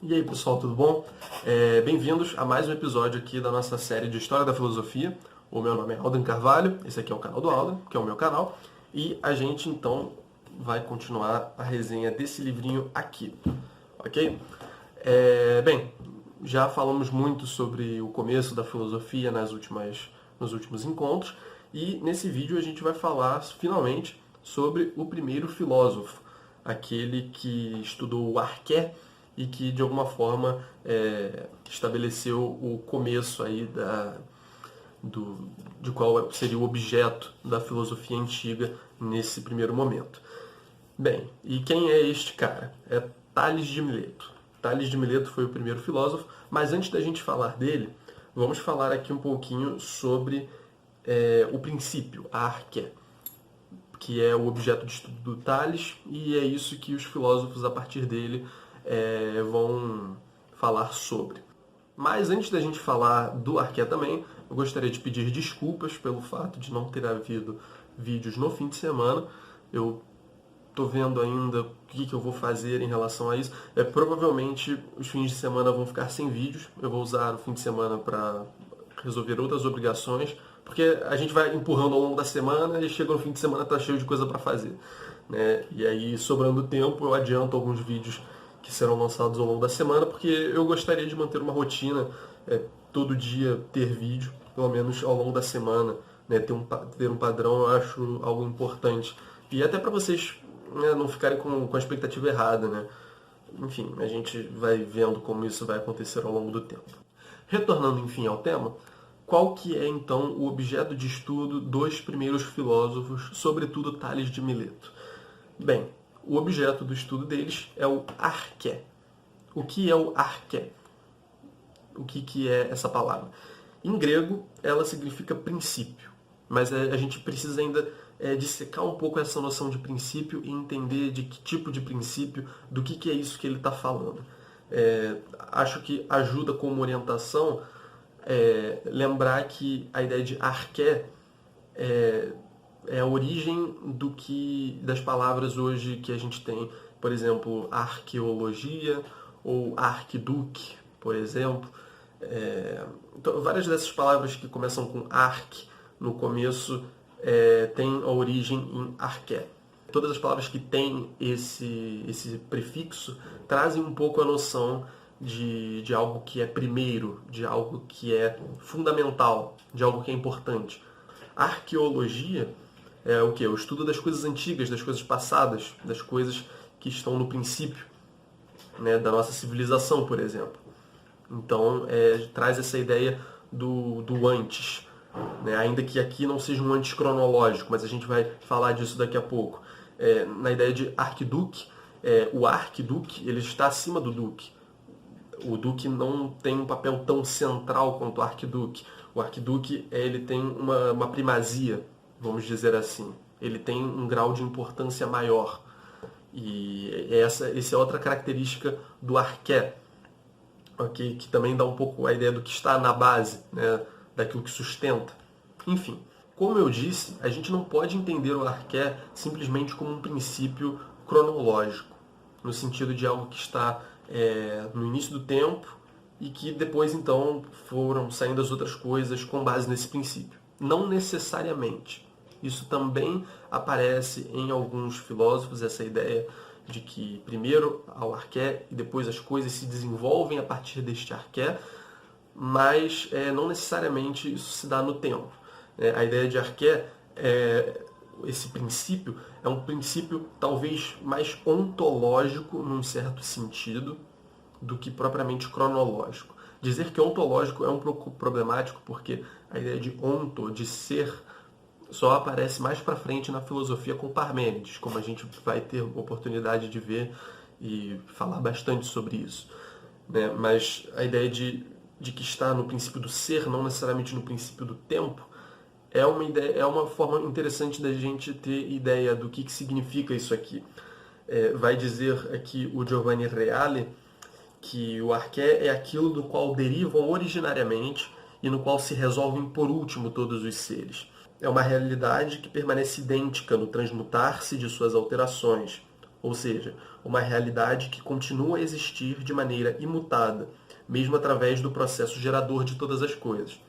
E aí pessoal, tudo bom? Bem-vindos a mais um episódio aqui da nossa série de História da Filosofia. O meu nome é Alden Carvalho, esse aqui é o canal do Alden, que é o meu canal, e a gente então vai continuar a resenha desse livrinho aqui, ok? Bem, já falamos muito sobre o começo da filosofia nos últimos encontros, e nesse vídeo a gente vai falar finalmente sobre o primeiro filósofo, aquele que estudou o arqué e que de alguma forma estabeleceu o começo aí de qual seria o objeto da filosofia antiga nesse primeiro momento. Bem, e quem é este cara? É Tales de Mileto. Tales de Mileto foi o primeiro filósofo, mas antes da gente falar dele, vamos falar aqui um pouquinho sobre o princípio, a arqué, que é o objeto de estudo do Tales, e é isso que os filósofos, a partir dele, vão falar sobre. Mas antes da gente falar do arqué também, eu gostaria de pedir desculpas pelo fato de não ter havido vídeos no fim de semana. Eu estou vendo ainda o que eu vou fazer em relação a isso. Provavelmente os fins de semana vão ficar sem vídeos. Eu vou usar o fim de semana para resolver outras obrigações, porque a gente vai empurrando ao longo da semana e chega no fim de semana tá cheio de coisa para fazer, né? E aí, sobrando tempo, eu adianto alguns vídeos que serão lançados ao longo da semana, porque eu gostaria de manter uma rotina, todo dia ter vídeo, pelo menos ao longo da semana, né? Ter um padrão eu acho algo importante. E até para vocês, né, não ficarem com a expectativa errada, né? Enfim, a gente vai vendo como isso vai acontecer ao longo do tempo. Retornando, enfim, ao tema, qual que é, então, o objeto de estudo dos primeiros filósofos, sobretudo Tales de Mileto? Bem, o objeto do estudo deles é o arqué. O que é o arqué? O que é essa palavra? Em grego, ela significa princípio, mas a gente precisa ainda dissecar um pouco essa noção de princípio e entender de que tipo de princípio, do que é isso que ele está falando. Acho que ajuda como orientação lembrar que a ideia de arqué é a origem das palavras hoje que a gente tem, por exemplo, arqueologia ou arquiduque, por exemplo. Então, várias dessas palavras que começam com arque no começo têm a origem em arqué. Todas as palavras que têm esse prefixo trazem um pouco a noção de algo que é primeiro, de algo que é fundamental, de algo que é importante. A arqueologia é o quê? O estudo das coisas antigas, das coisas passadas, das coisas que estão no princípio, né, da nossa civilização, por exemplo. Então, traz essa ideia do antes, né? Ainda que aqui não seja um antes cronológico, mas a gente vai falar disso daqui a pouco. Na ideia de arquiduque, o arquiduque ele está acima do duque. O duque não tem um papel tão central quanto o arquiduque. O arquiduque ele tem uma primazia, vamos dizer assim. Ele tem um grau de importância maior. E essa é outra característica do arqué, okay? Que também dá um pouco a ideia do que está na base, né? Daquilo que sustenta. Enfim, como eu disse, a gente não pode entender o arqué simplesmente como um princípio cronológico, no sentido de algo que está no início do tempo e que depois então foram saindo as outras coisas com base nesse princípio. Não necessariamente. Isso também aparece em alguns filósofos, essa ideia de que primeiro há o arqué e depois as coisas se desenvolvem a partir deste arqué, mas não necessariamente isso se dá no tempo. A ideia de arqué, esse princípio, é um princípio talvez mais ontológico, num certo sentido, do que propriamente cronológico. Dizer que ontológico é um pouco problemático, porque a ideia de onto, de ser, só aparece mais para frente na filosofia com Parmênides, como a gente vai ter oportunidade de ver e falar bastante sobre isso, né? Mas a ideia de que está no princípio do ser, não necessariamente no princípio do tempo, é uma forma interessante da gente ter ideia do que significa isso aqui. Vai dizer aqui o Giovanni Reale que o arqué é aquilo do qual derivam originariamente e no qual se resolvem por último todos os seres. É uma realidade que permanece idêntica no transmutar-se de suas alterações, ou seja, uma realidade que continua a existir de maneira imutada, mesmo através do processo gerador de todas as coisas.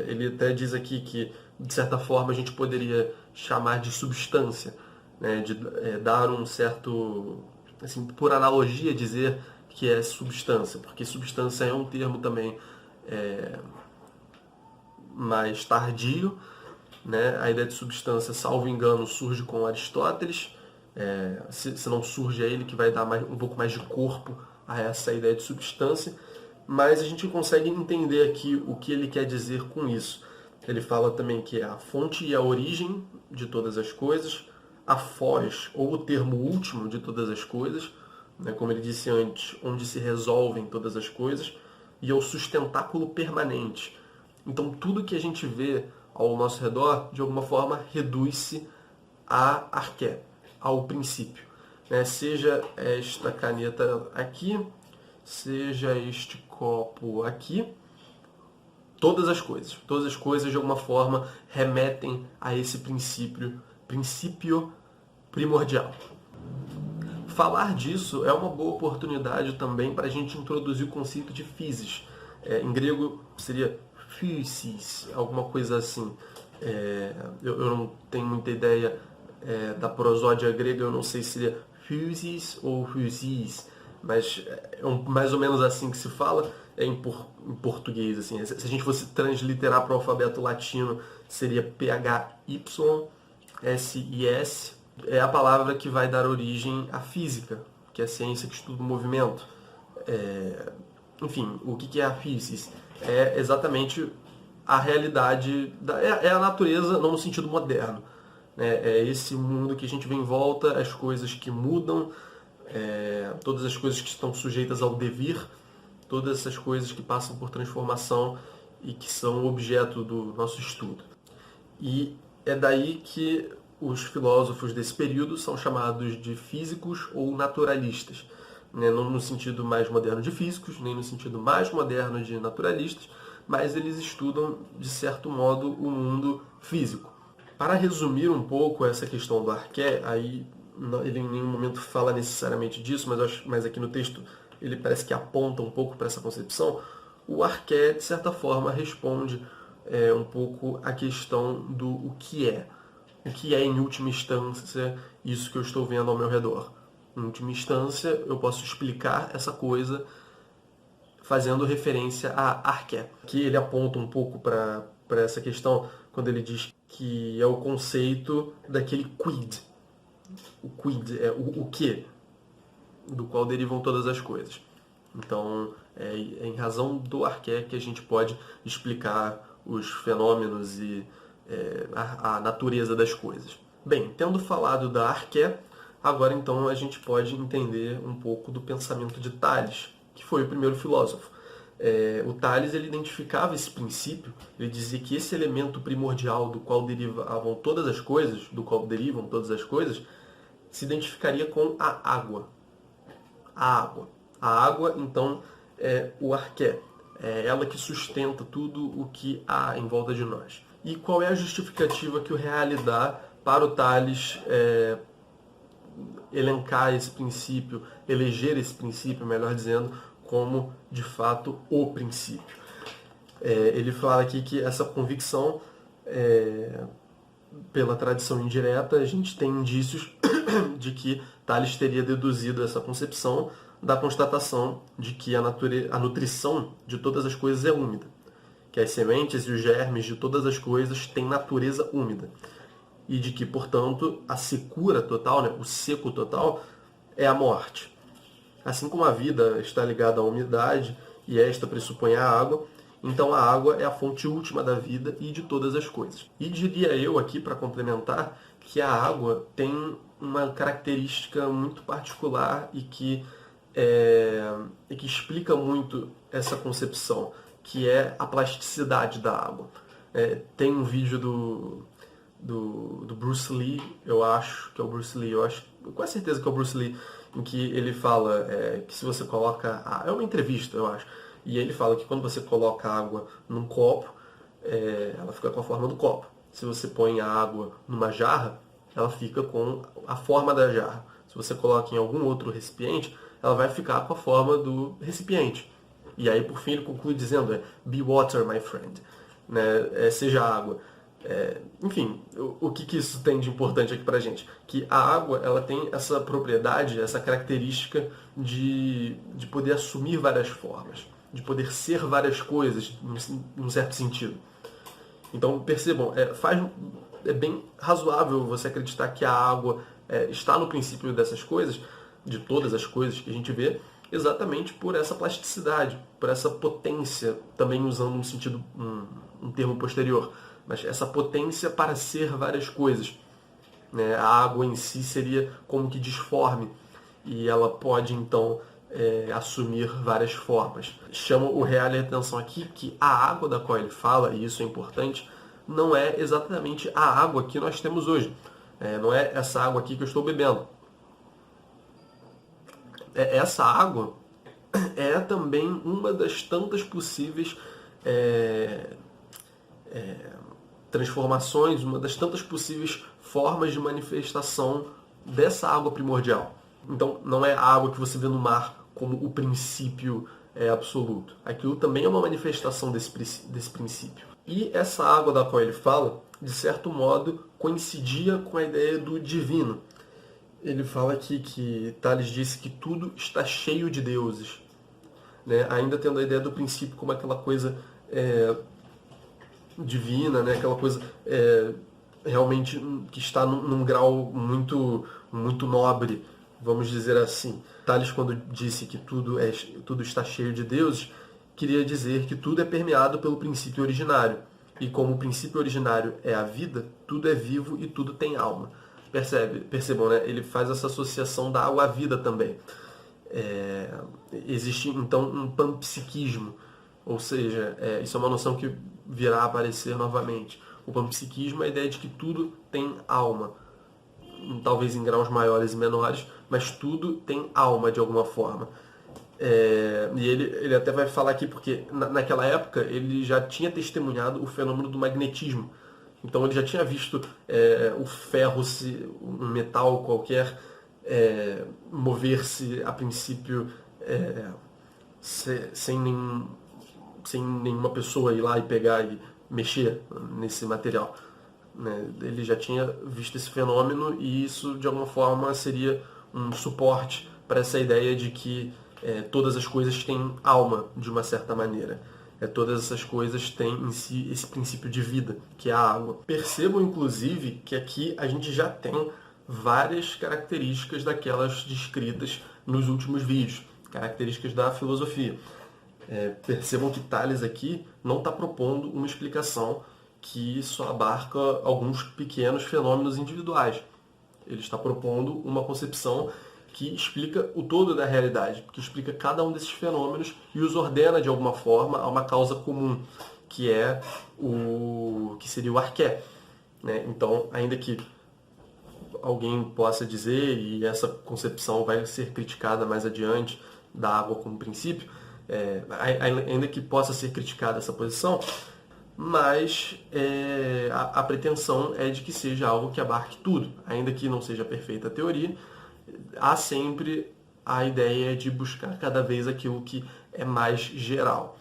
Ele até diz aqui que, de certa forma, a gente poderia chamar de substância, né, de dar um certo, assim, por analogia, dizer que é substância, porque substância é um termo também mais tardio, né? A ideia de substância, salvo engano, surge com Aristóteles, se não surge é ele que vai dar um pouco mais de corpo a essa ideia de substância, mas a gente consegue entender aqui o que ele quer dizer com isso. Ele fala também que é a fonte e a origem de todas as coisas, a foz, ou o termo último de todas as coisas, né, como ele disse antes, onde se resolvem todas as coisas, e é o sustentáculo permanente. Então tudo que a gente vê ao nosso redor, de alguma forma, reduz-se a arqué, ao princípio. Né? Seja esta caneta aqui, seja este copo aqui, todas as coisas de alguma forma remetem a esse princípio primordial. Falar disso é uma boa oportunidade também para a gente introduzir o conceito de physis. Em grego seria physis, alguma coisa assim. Eu não tenho muita ideia da prosódia grega, eu não sei se seria physis ou physis, mas mais ou menos assim que se fala em português. Assim. Se a gente fosse transliterar para o alfabeto latino, seria PHYSIS. É a palavra que vai dar origem à física, que é a ciência que estuda o movimento. Enfim, o que é a physis? É exatamente a realidade, é a natureza, não no sentido moderno. É esse mundo que a gente vê em volta, as coisas que mudam, todas as coisas que estão sujeitas ao devir, todas essas coisas que passam por transformação e que são objeto do nosso estudo. E é daí que os filósofos desse período são chamados de físicos ou naturalistas. Né? Não no sentido mais moderno de físicos, nem no sentido mais moderno de naturalistas, mas eles estudam, de certo modo, o mundo físico. Para resumir um pouco essa questão do arqué, aí ele em nenhum momento fala necessariamente disso, mas aqui no texto ele parece que aponta um pouco para essa concepção. O arqué, de certa forma, responde um pouco a questão do o que é. O que é, em última instância, isso que eu estou vendo ao meu redor. Em última instância, eu posso explicar essa coisa fazendo referência a arqué, que ele aponta um pouco para essa questão quando ele diz que é o conceito daquele quid. O quid é o que, do qual derivam todas as coisas. Então, é em razão do arqué que a gente pode explicar os fenômenos e a natureza das coisas. Bem, tendo falado da arqué, agora então a gente pode entender um pouco do pensamento de Tales, que foi o primeiro filósofo. O Tales ele identificava esse princípio, ele dizia que esse elemento primordial do qual derivam todas as coisas, se identificaria com a água. A água, então, é o arqué. É ela que sustenta tudo o que há em volta de nós. E qual é a justificativa que o Reale dá para o Tales elencar esse princípio, eleger esse princípio, melhor dizendo, como, de fato, o princípio? Ele fala aqui que essa convicção, pela tradição indireta, a gente tem indícios de que Tales teria deduzido essa concepção da constatação de que a nutrição de todas as coisas é úmida, que as sementes e os germes de todas as coisas têm natureza úmida, e de que, portanto, a secura total, né, o seco total, é a morte. Assim como a vida está ligada à umidade, e esta pressupõe a água, então a água é a fonte última da vida e de todas as coisas. E diria eu aqui, para complementar, que a água tem uma característica muito particular e que explica muito essa concepção, que é a plasticidade da água. Tem um vídeo do Bruce Lee, eu acho que é o Bruce Lee, com quase certeza que é o Bruce Lee, em que ele fala que se você coloca... É uma entrevista, eu acho. E ele fala que quando você coloca água num copo, ela fica com a forma do copo. Se você põe a água numa jarra, ela fica com a forma da jarra. se você coloca em algum outro recipiente, ela vai ficar com a forma do recipiente. E aí, por fim, ele conclui dizendo, be water, my friend, né? Seja água. Enfim, o que isso tem de importante aqui pra gente? Que a água, ela tem essa propriedade, essa característica de poder assumir várias formas, de poder ser várias coisas, num certo sentido. Então, percebam, é bem razoável você acreditar que a água está no princípio dessas coisas, de todas as coisas que a gente vê, exatamente por essa plasticidade, por essa potência, também usando um sentido, um termo posterior, mas essa potência para ser várias coisas. Né? A água em si seria como que disforme, e ela pode então assumir várias formas. Chama o Reale a atenção aqui que a água da qual ele fala, e isso é importante, não é exatamente a água que nós temos hoje. Não é essa água aqui que eu estou bebendo. Essa água é também uma das tantas possíveis transformações, uma das tantas possíveis formas de manifestação dessa água primordial. Então, não é a água que você vê no mar como o princípio absoluto. Aquilo também é uma manifestação desse princípio. E essa água da qual ele fala, de certo modo, coincidia com a ideia do divino. Ele fala aqui que Tales disse que tudo está cheio de deuses, né? Ainda tendo a ideia do princípio como aquela coisa divina, né? Aquela coisa realmente que está num grau muito, muito nobre, vamos dizer assim. Tales, quando disse que tudo está cheio de deuses, queria dizer que tudo é permeado pelo princípio originário. E como o princípio originário é a vida, tudo é vivo e tudo tem alma. Percebam, né? Ele faz essa associação da água à vida também. Existe, então, um panpsiquismo, ou seja, isso é uma noção que virá a aparecer novamente. O panpsiquismo é a ideia de que tudo tem alma, talvez em graus maiores e menores, mas tudo tem alma de alguma forma. E ele até vai falar aqui porque naquela época ele já tinha testemunhado o fenômeno do magnetismo. Então ele já tinha visto o ferro, um metal qualquer, mover-se a princípio sem nenhuma pessoa ir lá e pegar e mexer nesse material. Né? Ele já tinha visto esse fenômeno e isso de alguma forma seria um suporte para essa ideia de que todas as coisas têm alma de uma certa maneira. Todas essas coisas têm em si esse princípio de vida, que é a água. Percebam, inclusive, que aqui a gente já tem várias características daquelas descritas nos últimos vídeos, características da filosofia. Percebam que Tales aqui não está propondo uma explicação que só abarca alguns pequenos fenômenos individuais. Ele está propondo uma concepção que explica o todo da realidade, que explica cada um desses fenômenos e os ordena de alguma forma a uma causa comum, que seria o arqué. Né? Então, ainda que alguém possa dizer, e essa concepção vai ser criticada mais adiante, da água como princípio, ainda que possa ser criticada essa posição, mas a pretensão é de que seja algo que abarque tudo, ainda que não seja perfeita a teoria. Há sempre a ideia de buscar cada vez aquilo que é mais geral.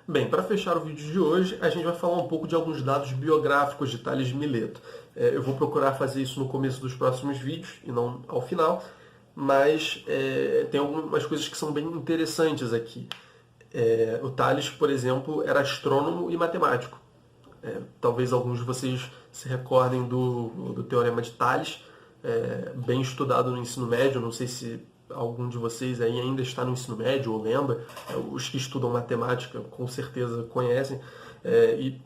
Bem, para fechar o vídeo de hoje, a gente vai falar um pouco de alguns dados biográficos de Tales de Mileto. Eu vou procurar fazer isso no começo dos próximos vídeos e não ao final, mas tem algumas coisas que são bem interessantes aqui. O Tales, por exemplo, era astrônomo e matemático. Talvez alguns de vocês se recordem do Teorema de Tales, bem estudado no ensino médio. Não sei se algum de vocês aí ainda está no ensino médio ou lembra. Os que estudam matemática com certeza conhecem. E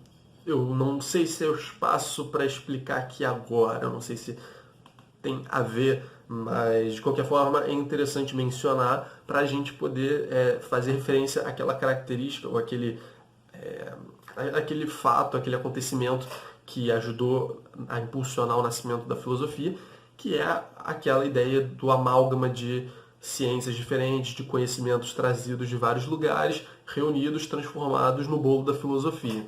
eu não sei se é o espaço para explicar aqui agora, eu não sei se tem a ver, mas de qualquer forma é interessante mencionar para a gente poder fazer referência àquela característica ou aquele fato, aquele acontecimento que ajudou a impulsionar o nascimento da filosofia, que é aquela ideia do amálgama de ciências diferentes, de conhecimentos trazidos de vários lugares, reunidos, transformados no bolo da filosofia.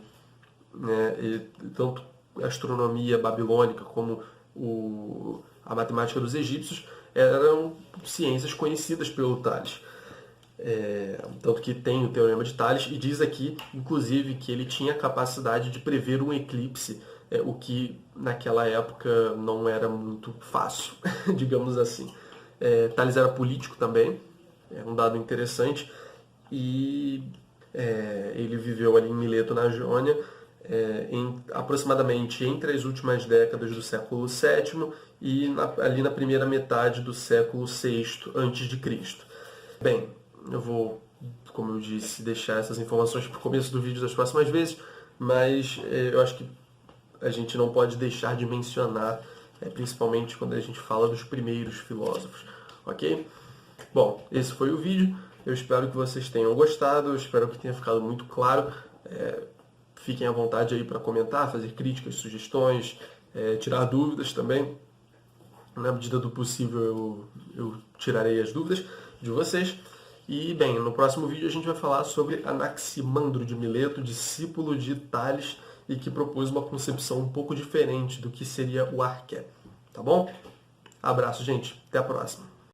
E tanto a astronomia babilônica como a matemática dos egípcios eram ciências conhecidas pelo Tales. Tanto que tem o Teorema de Tales, e diz aqui, inclusive, que ele tinha a capacidade de prever um eclipse, o que naquela época não era muito fácil, digamos assim. Tales era político também, é um dado interessante, e ele viveu ali em Mileto, na Jônia, aproximadamente entre as últimas décadas do século VII e ali na primeira metade do século VI a.C. Bem, eu vou, como eu disse, deixar essas informações para o começo do vídeo das próximas vezes, mas eu acho que a gente não pode deixar de mencionar, principalmente quando a gente fala dos primeiros filósofos, ok? Bom, esse foi o vídeo, eu espero que vocês tenham gostado, eu espero que tenha ficado muito claro. Fiquem à vontade aí para comentar, fazer críticas, sugestões, tirar dúvidas também. Na medida do possível eu tirarei as dúvidas de vocês. E, bem, no próximo vídeo a gente vai falar sobre Anaximandro de Mileto, discípulo de Tales, e que propôs uma concepção um pouco diferente do que seria o arqué. Tá bom? Abraço, gente. Até a próxima.